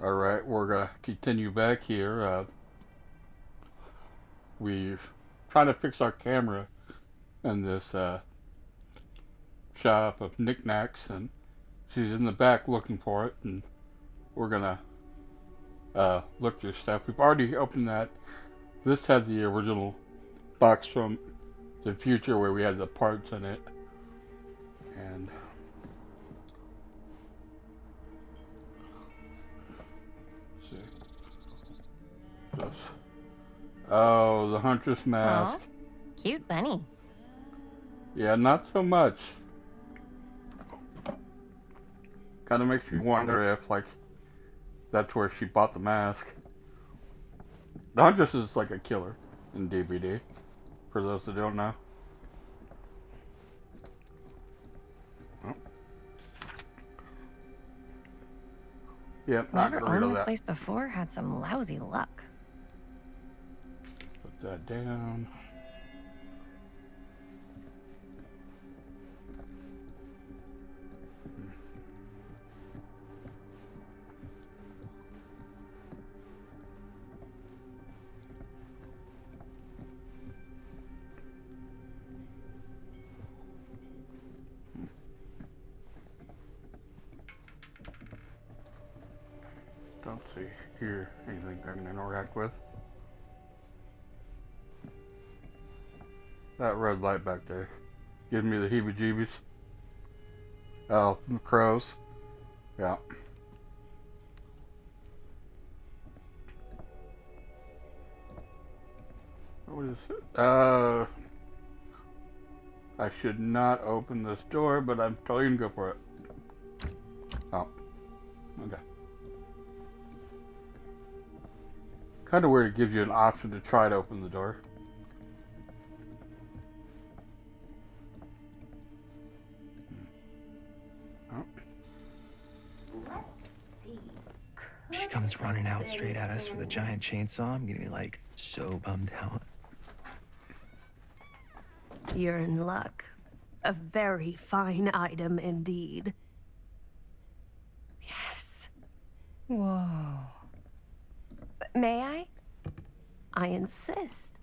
Alright, we're gonna continue back here. We're trying to fix our camera in this shop of knickknacks, and she's in the back looking for it, and we're gonna look through stuff. We've already opened that. This had the original box from the future where we had the parts in it, and let's see. Just, oh, the Huntress mask. Aw, cute bunny. Yeah, not so much. Kind of makes me wonder if, like, that's where she bought the mask. The Huntress is like a killer in DVD, for those that don't know. Oh. Yep, not Whoever gonna read owned all this that. place before had some lousy luck. Put that down. Don't see here anything I can interact with. That red light back there giving me the heebie-jeebies. Oh, the crows. Yeah. What is it? I should not open this door, but I'm totally gonna go for it. Oh. Okay. Kind of weird it gives you an option to try to open the door. Oh. Let's see. She comes running out straight at us with a giant chainsaw. I'm gonna be like so bummed out. You're in luck. A very fine item indeed. Yes, Whoa. May I? I insist.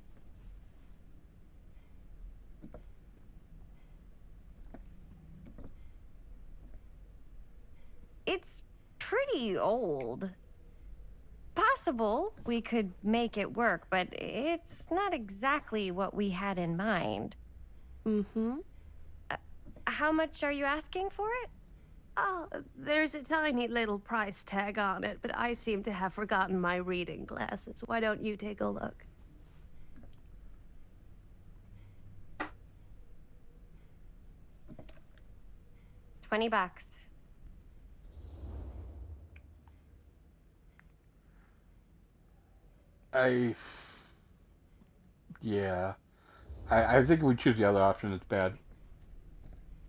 It's pretty old. Possible we could make it work, but it's not exactly what we had in mind. Mm-hmm. How much are you asking for it? Oh, there's a tiny little price tag on it, but I seem to have forgotten my reading glasses. Why don't you take a look? $20. Yeah. I think we choose the other option. It's bad.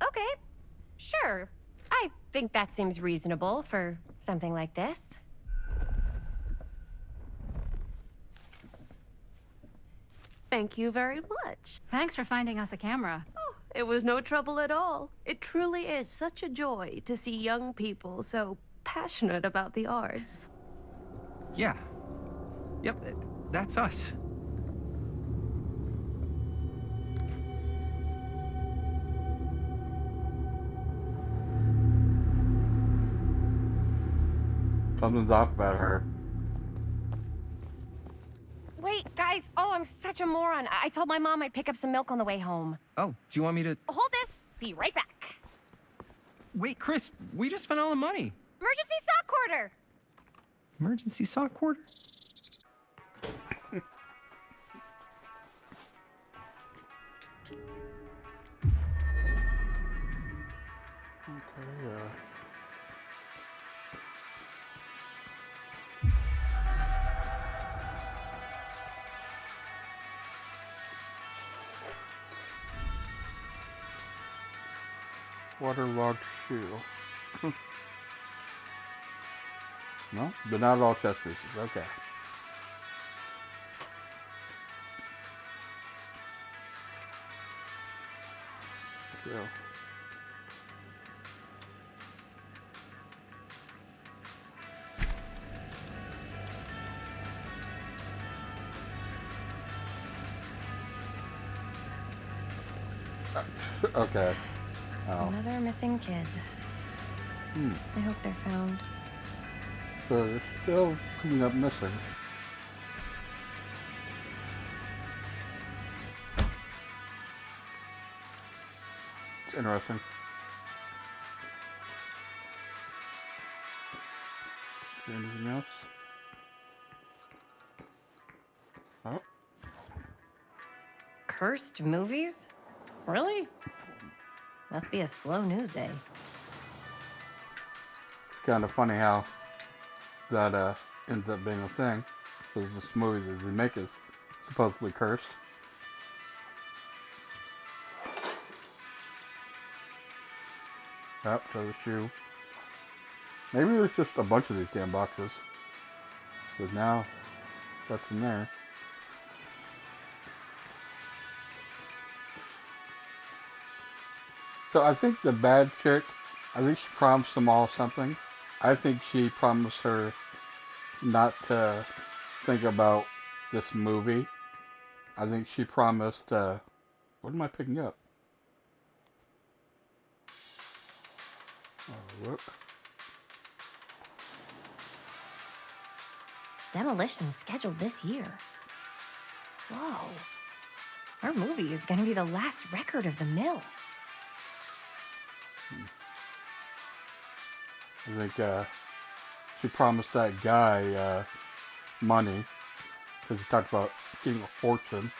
Okay, sure. I think that seems reasonable for something like this. Thank you very much. Thanks for finding us a camera. Oh, it was no trouble at all. It truly is such a joy to see young people so passionate about the arts. Yeah. Yep, that's us. Something's off about her. Wait, guys. Oh, I'm such a moron. I told my mom I'd pick up some milk on the way home. Oh, do you want me to... Hold this. Be right back. Wait, Chris, we just spent all the money. Emergency sock quarter. Emergency sock quarter? Okay, waterlogged shoe. No, but not all chest pieces. Okay. So. Okay. Oh. Another missing kid. Hmm. I hope they're found. So they're still coming up missing. It's interesting. Is there anything else? Oh, Cursed movies? Really? Must be a slow news day. it's kind of funny how that ends up being a thing. Because this movie that they make is supposedly cursed. Yep, there's a shoe. Maybe there's just a bunch of these damn boxes. Because now, that's in there. So I think the bad chick, I think she promised them all something. I think she promised her not to think about this movie. I think she promised, what am I picking up? Oh, look. Demolition scheduled this year. Whoa. Our movie is gonna be the last record of the mill. I think, she promised that guy, money. Because he talked about getting a fortune.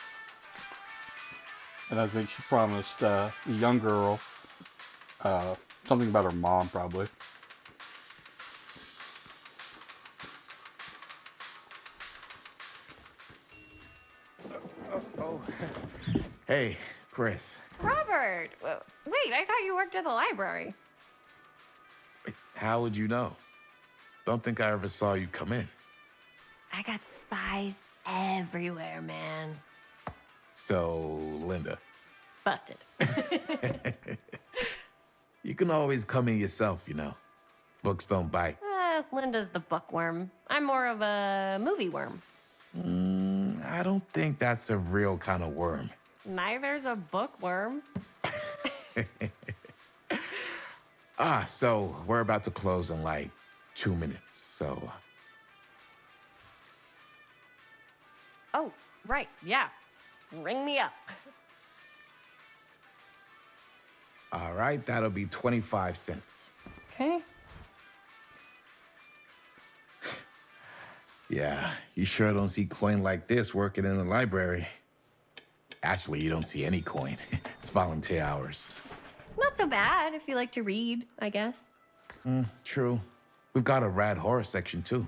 And I think she promised, the young girl, something about her mom, probably. Oh. Hey, Chris. Robert! Wait, I thought you worked at the library. Wait, how would you know? Don't think I ever saw you come in. I got spies everywhere, man. So, Linda. Busted. You can always come in yourself, you know. Books don't bite. Linda's the bookworm. I'm more of a movie worm. I don't think that's a real kind of worm. Neither's a bookworm. So we're about to close in like 2 minutes, so... Oh, right, yeah. Ring me up. All right, that'll be 25 cents. Okay. Yeah, you sure don't see coin like this working in the library. Actually, you don't see any coin. It's volunteer hours. Not so bad if you like to read, I guess. True. We've got a rad horror section, too.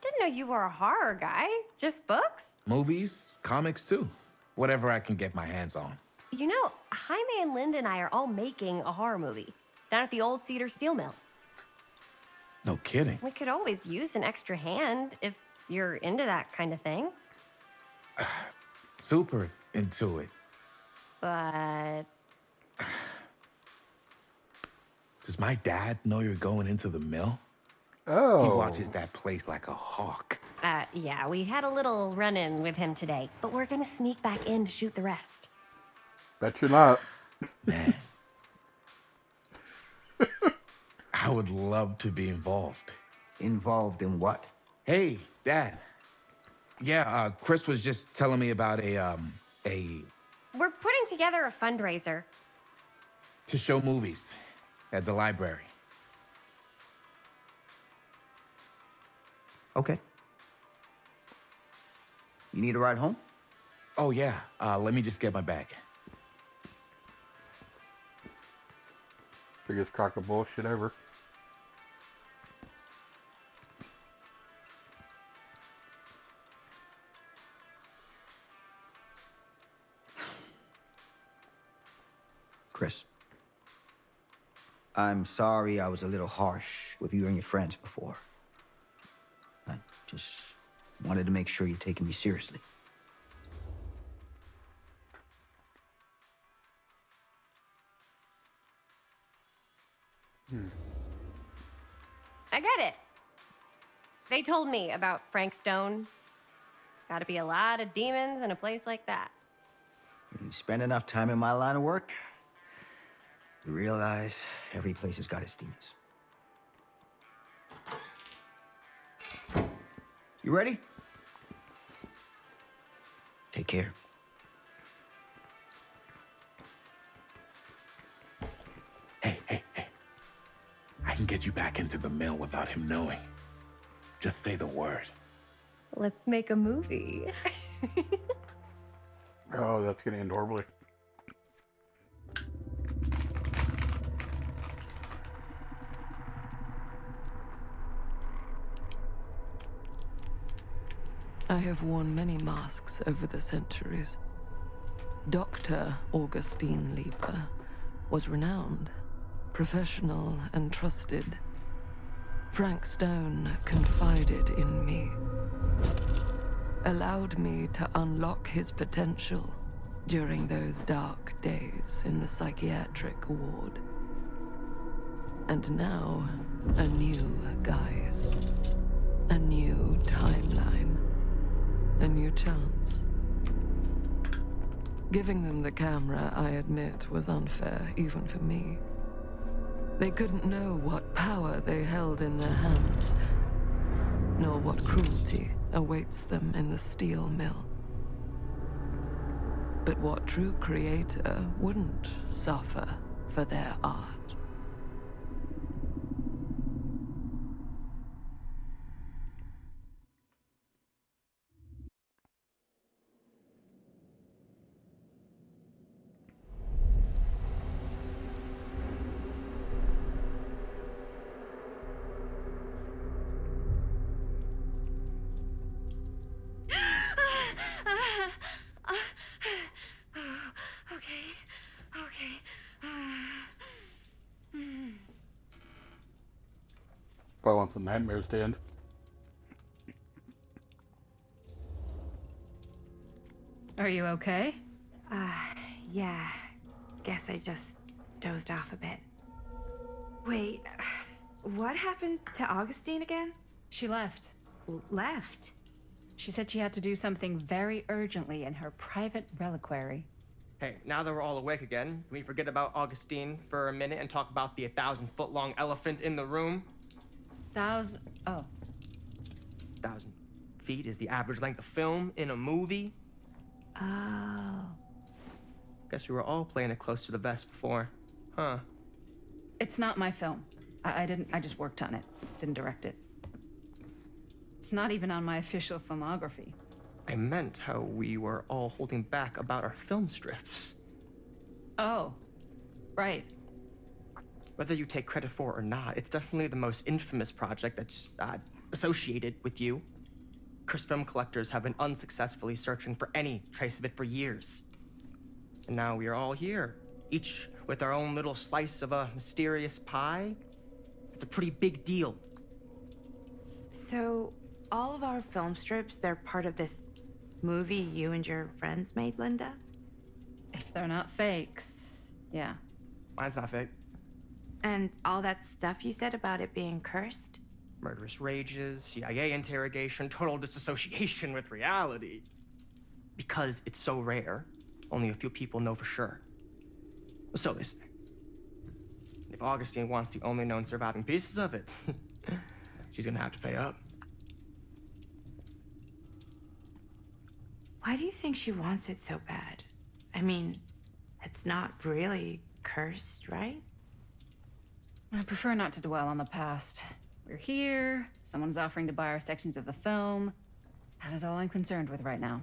Didn't know you were a horror guy. Just books? Movies, comics, too. Whatever I can get my hands on. You know, Jaime and Linda and I are all making a horror movie down at the old Cedar Steel Mill. No kidding. We could always use an extra hand if you're into that kind of thing. Super into it. But Does my dad know you're going into the mill? Oh. He watches that place like a hawk. yeah, we had a little run-in with him today, but we're gonna sneak back in to shoot the rest. Bet you're not. Man. I would love to be involved. Involved in what? Hey, Dad. Yeah, Chris was just telling me about a We're putting together a fundraiser. to show movies at the library. Okay. You need a ride home? Oh, yeah. Let me just get my bag. Biggest crock of bullshit ever. Chris. I'm sorry I was a little harsh with you and your friends before. I just wanted to make sure you're taking me seriously. I get it. They told me about Frank Stone. Gotta be a lot of demons in a place like that. You spend enough time in my line of work, You realize every place has got its demons. You ready? Take care. Hey. I can get you back into the mill without him knowing. Just say the word. Let's make a movie. Oh, that's gonna end horribly. I have worn many masks over the centuries. Dr. Augustine Lieber was renowned, professional, and trusted. Frank Stone confided in me, allowed me to unlock his potential during those dark days in the psychiatric ward. And now, a new guise, a new timeline, a new chance. Giving them the camera, I admit, was unfair, even for me. They couldn't know what power they held in their hands, nor what cruelty awaits them in the steel mill. But what true creator wouldn't suffer for their art? If I want the nightmares to end. Are you okay? Yeah. Guess I just dozed off a bit. Wait, what happened to Augustine again? She left. Left? She said she had to do something very urgently in her private reliquary. Hey, now that we're all awake again, can we forget about Augustine for a minute and talk about the 1,000-foot-long elephant in the room? Oh. 1,000 feet is the average length of film in a movie? Oh. Guess we were all playing it close to the vest before. Huh. It's not my film. I just worked on it. Didn't direct it. It's not even on my official filmography. I meant how we were all holding back about our film strips. Oh. Right. Whether you take credit for it or not, it's definitely the most infamous project that's associated with you. Cursed film collectors have been unsuccessfully searching for any trace of it for years. And now we are all here, each with our own little slice of a mysterious pie. It's a pretty big deal. So, all of our film strips, they're part of this movie you and your friends made, Linda? If they're not fakes, yeah. Mine's not fake. And all that stuff you said about it being cursed? Murderous rages, CIA interrogation, total disassociation with reality. Because it's so rare, only a few people know for sure. So they say. If Augustine wants the only known surviving pieces of it, she's gonna have to pay up. Why do you think she wants it so bad? I mean, it's not really cursed, right? I prefer not to dwell on the past. We're here, someone's offering to buy our sections of the film. That is all I'm concerned with right now.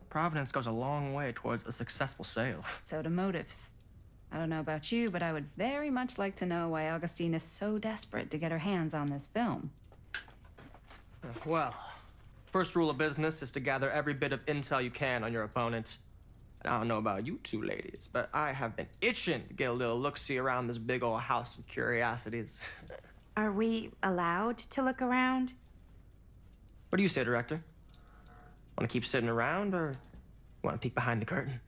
Providence goes a long way towards a successful sale. So do motives. I don't know about you, but I would very much like to know why Augustine is so desperate to get her hands on this film. Well, first rule of business is to gather every bit of intel you can on your opponent. And I don't know about you two ladies, but I have been itching to get a little look-see around this big old house of curiosities. Are we allowed to look around? What do you say, director? Want to keep sitting around, or want to peek behind the curtain?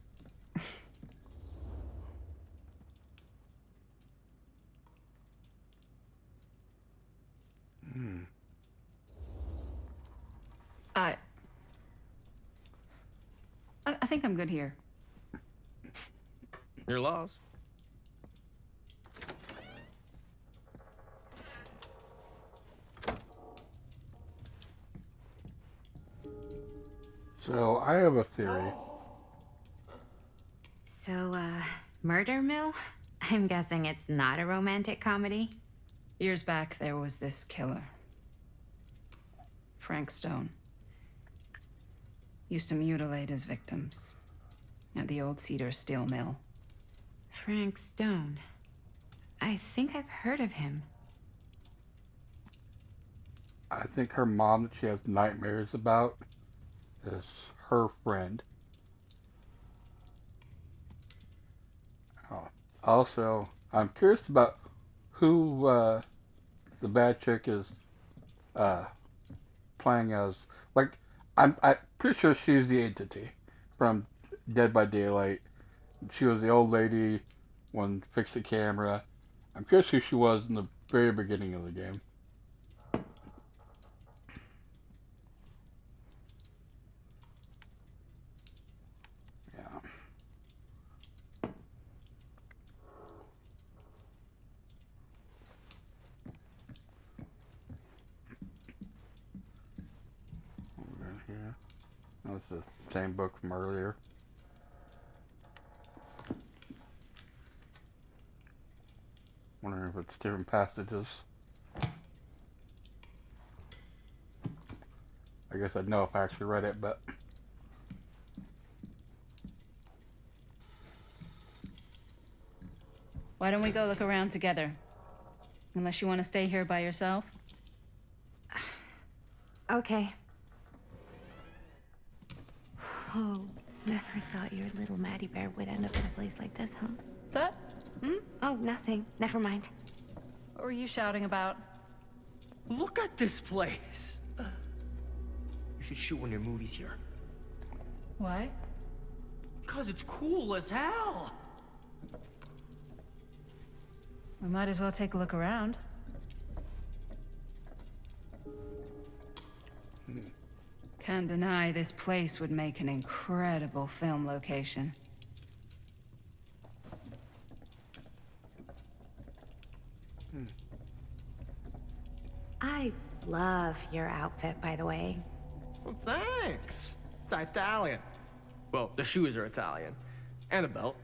I think I'm good here. You're lost. So I have a theory. So, Murder Mill? I'm guessing it's not a romantic comedy? Years back, there was this killer. Frank Stone. Used to mutilate his victims at the old Cedar Steel Mill. Frank Stone. I think I've heard of him. I think her mom that she has nightmares about is her friend. Also, I'm curious about who the bad chick is playing as. Like, I'm pretty sure she's the entity from Dead by Daylight. She was the old lady when Fix the Camera. I'm curious who she was in the very beginning of the game. Yeah. Over here. That's the same book from earlier. Wondering if it's different passages. I guess I'd know if I actually read it, but... Why don't we go look around together? Unless you want to stay here by yourself? Okay. Oh, never thought your little Maddie Bear would end up in a place like this, huh? That? Hmm? Oh, nothing. Never mind. What were you shouting about? Look at this place. You should shoot one of your movies here. Why? Because it's cool as hell. We might as well take a look around. Can't deny this place would make an incredible film location. I love your outfit, by the way. Well, thanks. It's Italian. Well, the shoes are Italian. And the belt.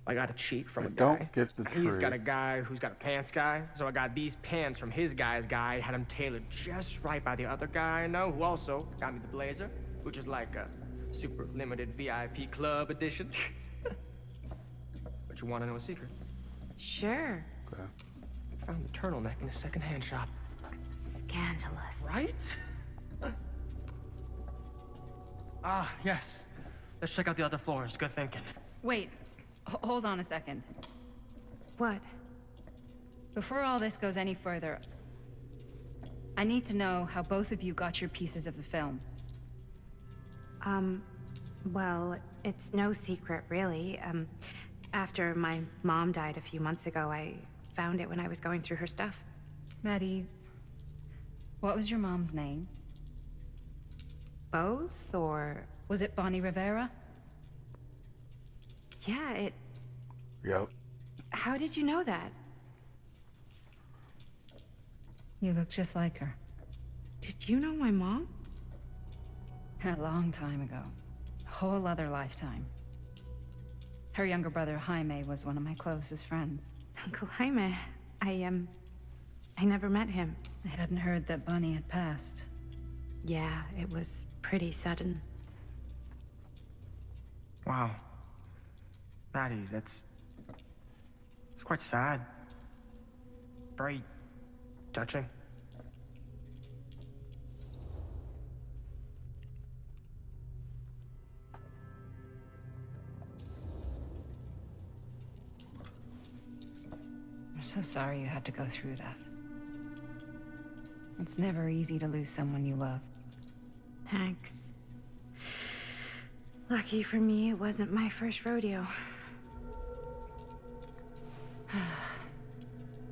I got a cheat from a guy. Don't get the He's tree. got a guy who's got a pants guy. So I got these pants from his guy's guy. Had them tailored just right by the other guy I know, who also got me the blazer, which is like a super limited VIP club edition. But you want to know a secret? Sure. Okay. I found the turtleneck in a secondhand shop. Scandalous. Right? Ah, yes. Let's check out the other floors. Good thinking. Wait, hold on a second. What? Before all this goes any further, I need to know how both of you got your pieces of the film. Well, it's no secret, really. After my mom died a few months ago, I found it when I was going through her stuff. Maddie, what was your mom's name? Both, or... Was it Bonnie Rivera? Yeah, it... Yep. How did you know that? You look just like her. Did you know my mom? A long time ago. A whole other lifetime. Her younger brother, Jaime, was one of my closest friends. Uncle Jaime. I never met him. I hadn't heard that Bonnie had passed. Yeah, it was pretty sudden. Wow. Maddie, it's quite sad. Very touching. I'm so sorry you had to go through that. It's never easy to lose someone you love. Thanks. Lucky for me, it wasn't my first rodeo.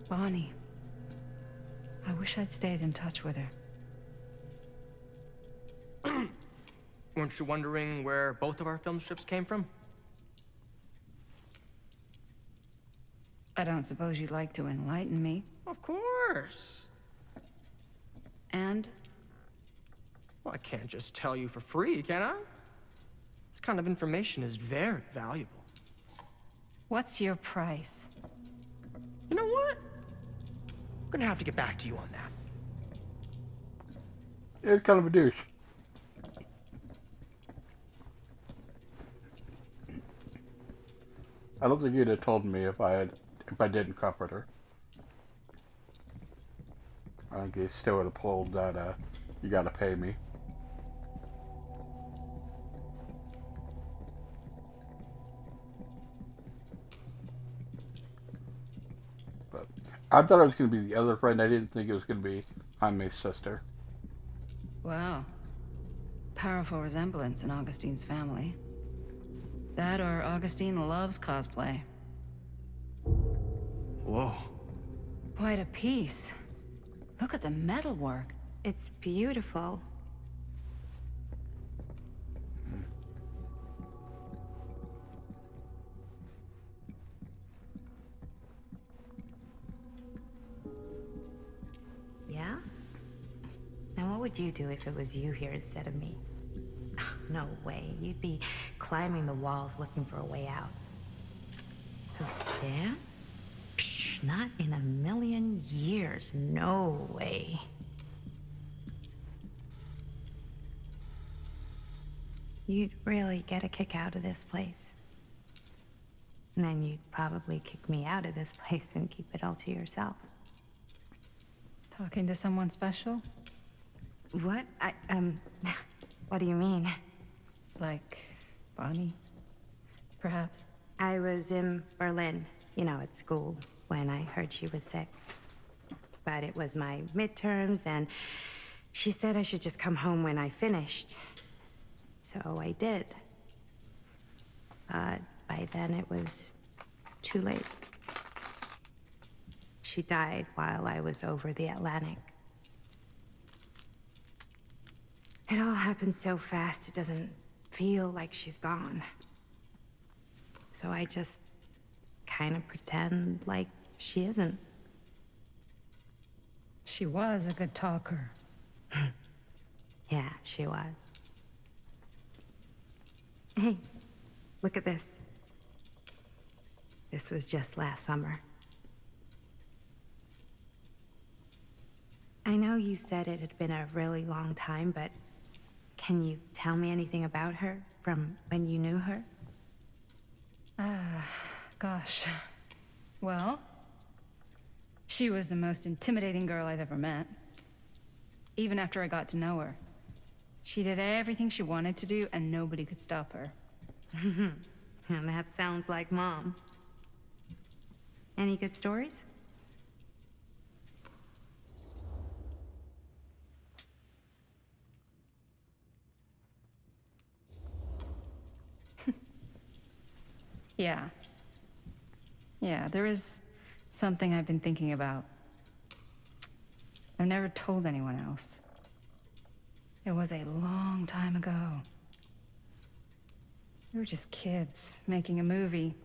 Bonnie. I wish I'd stayed in touch with her. Weren't you wondering where both of our film strips came from? I don't suppose you'd like to enlighten me. Of course. And? Well, I can't just tell you for free, can I? This kind of information is very valuable. What's your price? You know what? I'm gonna have to get back to you on that. It's kind of a douche. I don't think you'd have told me if I didn't comfort her. I think he still would have pulled that, you gotta pay me. But I thought it was going to be the other friend. I didn't think it was going to be Jaime's sister. Wow. Powerful resemblance in Augustine's family. That or Augustine loves cosplay. Whoa. Quite a piece. Look at the metalwork. It's beautiful. Yeah? Now what would you do if it was you here instead of me? No way. You'd be climbing the walls looking for a way out. Who, Stan? Psh, not in a million years. No way. You'd really get a kick out of this place. And then you'd probably kick me out of this place and keep it all to yourself. Talking to someone special? What? What do you mean? Like Bonnie, perhaps? I was in Berlin, at school, when I heard she was sick. But it was my midterms, and she said I should just come home when I finished. So I did. But by then it was too late. She died while I was over the Atlantic. It all happened so fast, it doesn't feel like she's gone. So I just kind of pretend like she isn't. She was a good talker. Yeah, she was. Hey, look at this. This was just last summer. I know you said it had been a really long time, but can you tell me anything about her from when you knew her? Gosh. Well, she was the most intimidating girl I've ever met. Even after I got to know her. She did everything she wanted to do, and nobody could stop her. And that sounds like Mom. Any good stories? Yeah. Yeah, there is something I've been thinking about. I've never told anyone else. It was a long time ago. We were just kids, making a movie.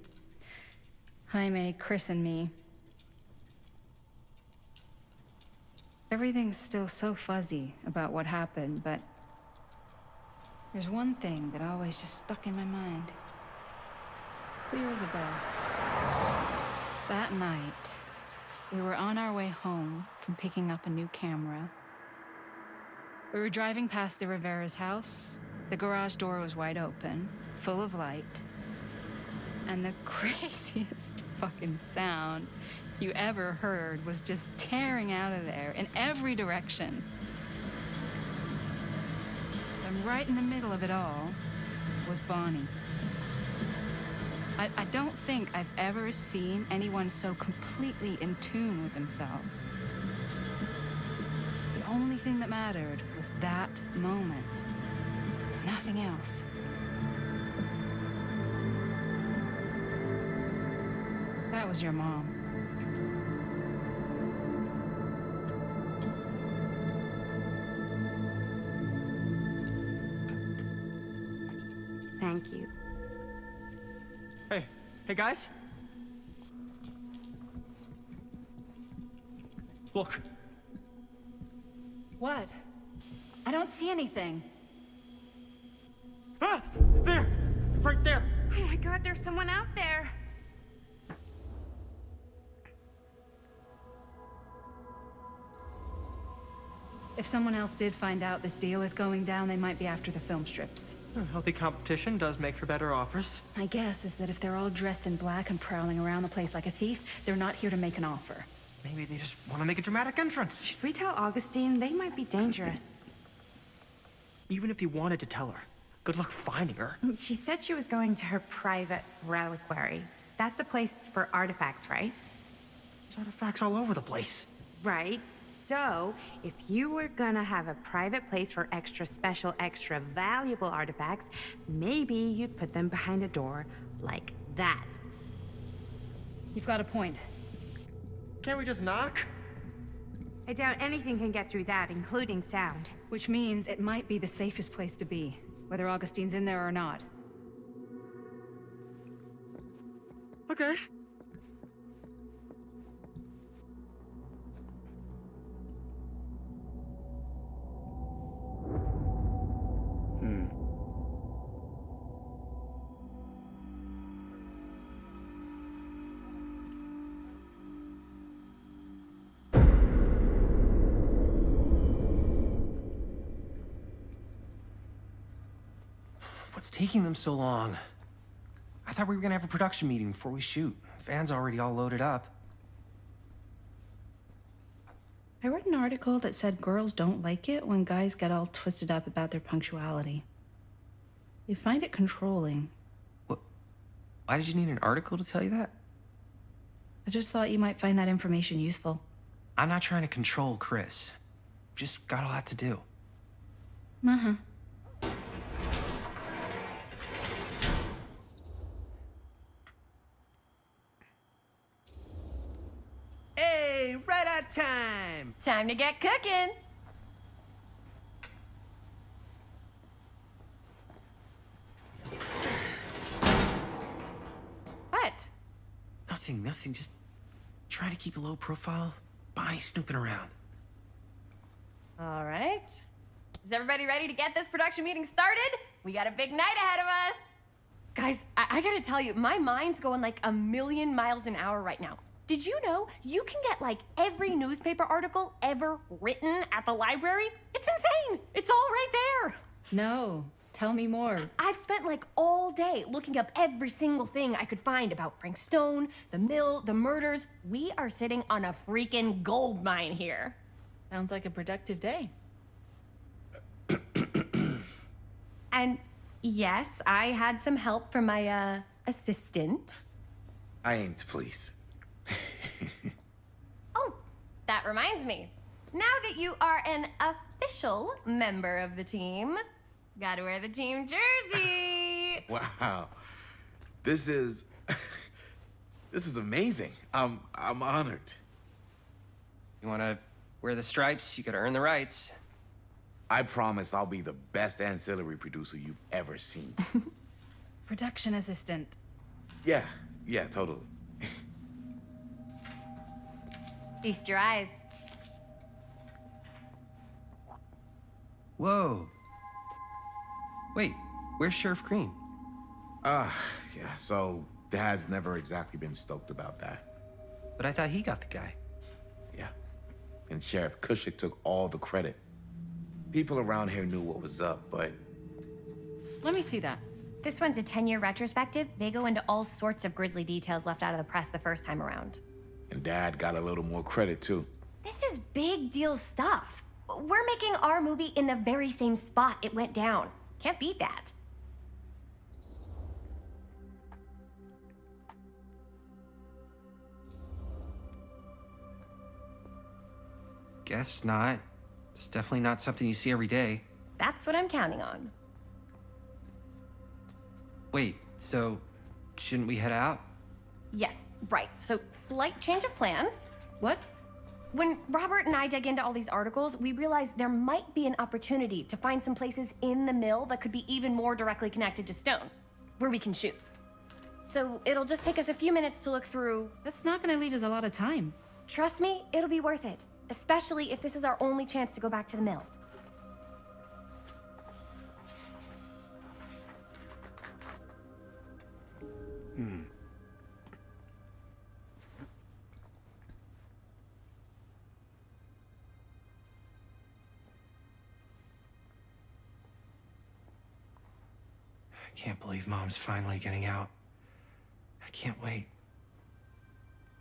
Jaime, Chris, and me. Everything's still so fuzzy about what happened, but there's one thing that always just stuck in my mind. Clear as a bell. That night, we were on our way home from picking up a new camera. We were driving past the Rivera's house. The garage door was wide open, full of light. And the craziest fucking sound you ever heard was just tearing out of there in every direction. And right in the middle of it all was Bonnie. I don't think I've ever seen anyone so completely in tune with themselves. The only thing that mattered was that moment. Nothing else. That was your mom. Thank you. Hey guys. Look. What? I don't see anything. Ah! There! Right there! Oh my god, there's someone out there. If someone else did find out this deal is going down, they might be after the film strips. Healthy competition does make for better offers. My guess is that if they're all dressed in black and prowling around the place like a thief, they're not here to make an offer. Maybe they just want to make a dramatic entrance. Should we tell Augustine? They might be dangerous. Even if you wanted to tell her, good luck finding her. She said she was going to her private reliquary. That's a place for artifacts, right? There's artifacts all over the place. Right. So, if you were gonna have a private place for extra special, extra valuable artifacts, maybe you'd put them behind a door like that. You've got a point. Can't we just knock? I doubt anything can get through that, including sound. Which means it might be the safest place to be, whether Augustine's in there or not. Okay. What's taking them so long? I thought we were gonna have a production meeting before we shoot. Van's already all loaded up. I read an article that said girls don't like it when guys get all twisted up about their punctuality. They find it controlling. What? Why did you need an article to tell you that? I just thought you might find that information useful. I'm not trying to control Chris. Just got a lot to do. Uh-huh. Hey, right on time! Time to get cooking. What? Nothing. Just trying to keep a low profile. Bonnie snooping around. All right. Is everybody ready to get this production meeting started? We got a big night ahead of us. Guys, I gotta tell you, my mind's going like a million miles an hour right now. Did you know you can get like every newspaper article ever written at the library? It's insane. It's all right there. No. Tell me more. I've spent like all day looking up every single thing I could find about Frank Stone, the mill, the murders. We are sitting on a freaking gold mine here. Sounds like a productive day. And yes, I had some help from my assistant. I aim to please. Oh, that reminds me. Now that you are an official member of the team, gotta wear the team jersey. Wow. This is amazing. I'm honored. You wanna wear the stripes? You gotta earn the rights. I promise I'll be the best ancillary producer you've ever seen. Production assistant. Yeah, totally. Feast your eyes. Whoa. Wait, where's Sheriff Green? Yeah, so Dad's never exactly been stoked about that. But I thought he got the guy. Yeah, and Sheriff Kushik took all the credit. People around here knew what was up, but... Let me see that. This one's a 10-year retrospective. They go into all sorts of grisly details left out of the press the first time around. And Dad got a little more credit, too. This is big deal stuff. We're making our movie in the very same spot it went down. Can't beat that. Guess not. It's definitely not something you see every day. That's what I'm counting on. Wait, so shouldn't we head out? Yes, right. So, slight change of plans. What? When Robert and I dug into all these articles, we realized there might be an opportunity to find some places in the mill that could be even more directly connected to Stone, where we can shoot. So, it'll just take us a few minutes to look through. That's not gonna leave us a lot of time. Trust me, it'll be worth it. Especially if this is our only chance to go back to the mill. Hmm. I can't believe Mom's finally getting out. I can't wait.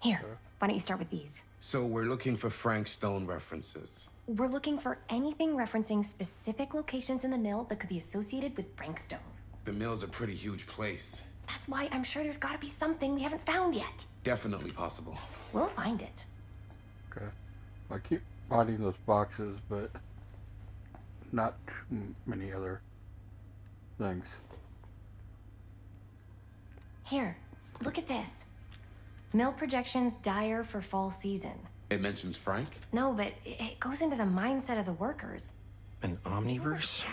Here, why don't you start with these? So we're looking for Frank Stone references. We're looking for anything referencing specific locations in the mill that could be associated with Frank Stone. The mill's a pretty huge place. That's why I'm sure there's gotta be something we haven't found yet. Definitely possible. We'll find it. Okay. I keep finding those boxes, but not too many other things. Here, look at this. Mill projections dire for fall season. It mentions Frank? No, but it goes into the mindset of the workers. An omniverse?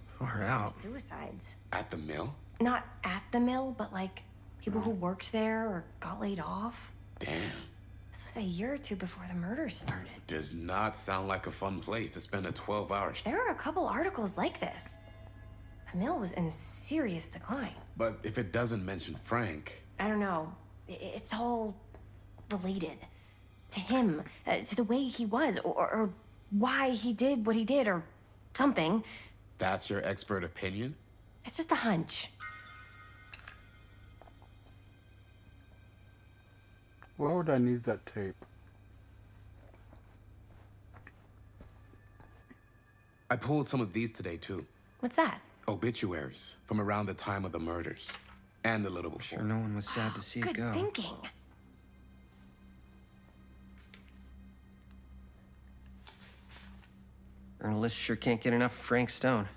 Far out. Suicides. At the mill? Not at the mill, but like people who worked there or got laid off. Damn. This was a year or two before the murders started. Does not sound like a fun place to spend a 12-hour shift. There are a couple articles like this. The mill was in serious decline. But if it doesn't mention Frank... I don't know. It's all related. To him, to the way he was, or why he did what he did, or something. That's your expert opinion? It's just a hunch. Why would I need that tape? I pulled some of these today, too. What's that? Obituaries from around the time of the murders. And the little before. Sure, no one was sad to see it Good go. thinking. Journalists sure can't get enough of Frank Stone.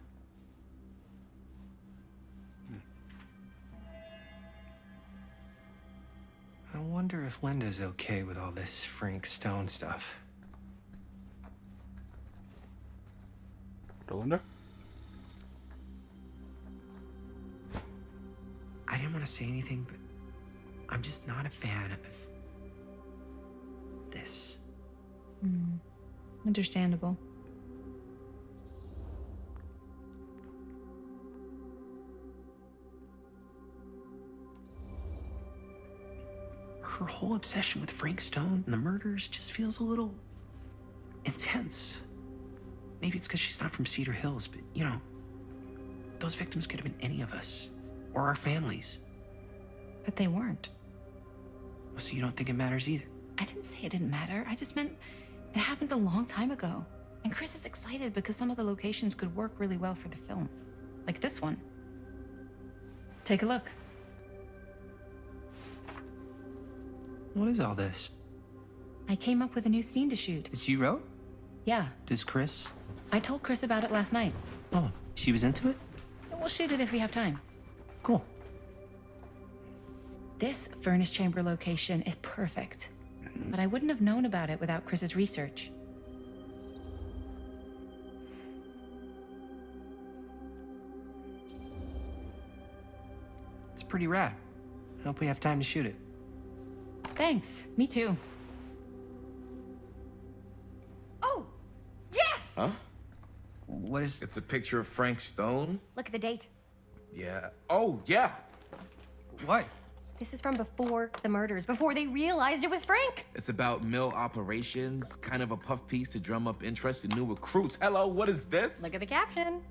I wonder if Linda's okay with all this Frank Stone stuff. Linda? I didn't want to say anything, but I'm just not a fan of this. Understandable. Her whole obsession with Frank Stone and the murders just feels a little intense. Maybe it's because she's not from Cedar Hills, but you know, those victims could have been any of us. Or our families. But they weren't. So you don't think it matters either? I didn't say it didn't matter. I just meant it happened a long time ago. And Chris is excited because some of the locations could work really well for the film. Like this one. Take a look. What is all this? I came up with a new scene to shoot. That you wrote? Yeah. Does Chris? I told Chris about it last night. Oh, she was into it? We'll shoot it if we have time. Cool. This furnace chamber location is perfect. But I wouldn't have known about it without Chris's research. It's pretty rad. I hope we have time to shoot it. Thanks. Me too. Oh! Yes! Huh? What is... It's a picture of Frank Stone? Look at the date. Yeah. Oh, yeah. What? This is from before the murders, before they realized it was Frank. It's about mill operations, kind of a puff piece to drum up interest in new recruits. Hello, what is this? Look at the caption.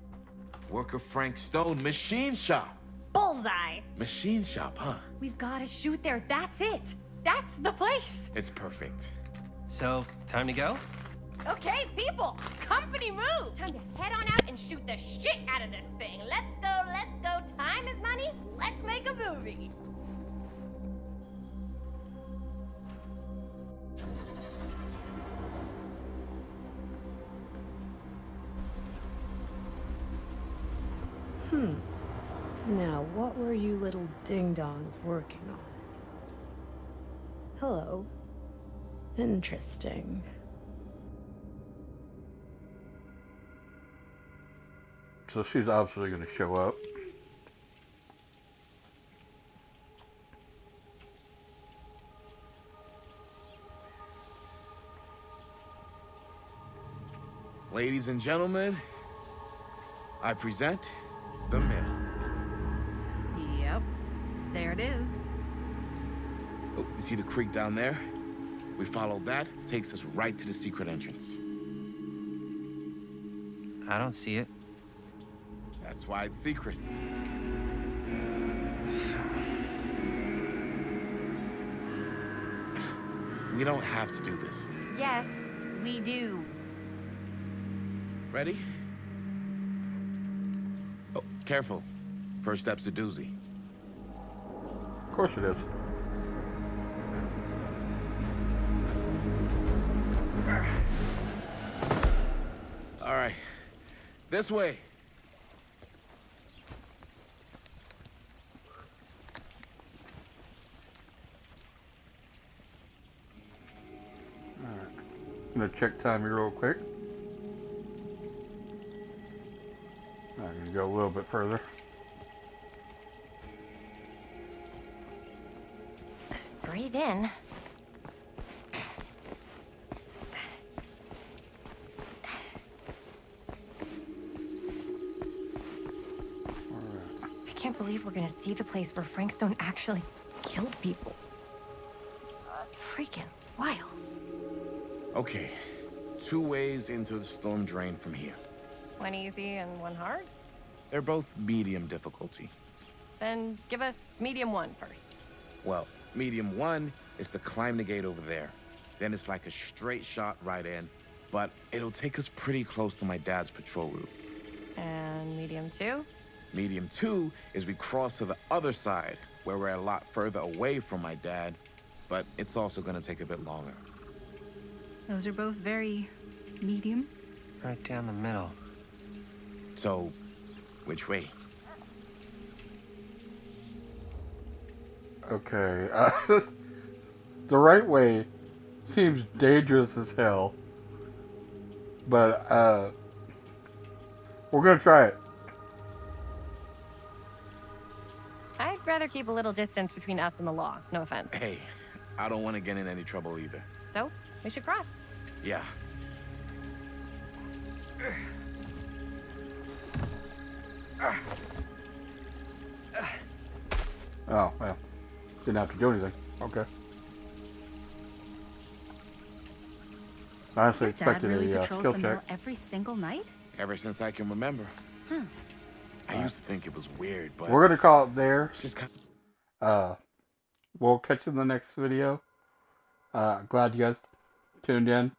Worker Frank Stone, machine shop. Bullseye. Machine shop, huh? We've got to shoot there. That's it. That's the place. It's perfect. So, time to go? Okay, people, company move. Time to head on out and shoot the shit out of this thing. Let's go, let's go. Time is money. Let's make a movie. Now, what were you little ding-dongs working on? Hello. Interesting. So she's obviously going to show up. Ladies and gentlemen, I present The Mill. Yep. There it is. Oh, you see the creek down there? We follow that, takes us right to the secret entrance. I don't see it. That's why it's secret. We don't have to do this. Yes, we do. Ready? Oh, careful. First step's a doozy. Of course it is. All right. This way. Alright. I'm gonna check time here real quick. I'm gonna go a little bit further. Breathe in. I can't believe we're gonna see the place where Frank Stone actually killed people. Freaking wild. Okay. 2 ways into the storm drain from here. One easy and one hard? They're both medium difficulty. Then give us medium one first. Well, medium 1 is to climb the gate over there. Then it's like a straight shot right in, but it'll take us pretty close to my dad's patrol route. And medium two? Medium 2 is we cross to the other side, where we're a lot further away from my dad, but it's also gonna take a bit longer. Those are both very medium. Right down the middle. So, which way? Okay. The right way seems dangerous as hell. But, we're gonna try it. I'd rather keep a little distance between us and the law. No offense. Hey, I don't want to get in any trouble either. So, we should cross. Yeah. Oh, well. Didn't have to do anything. Okay. I honestly Your dad expected really a patrols skill the check. mill every single night? Ever since I can remember. Huh. I used to think it was weird, but We're gonna call it there. it's just kind We'll catch you in the next video. Glad you guys tuned in.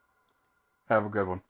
Have a good one.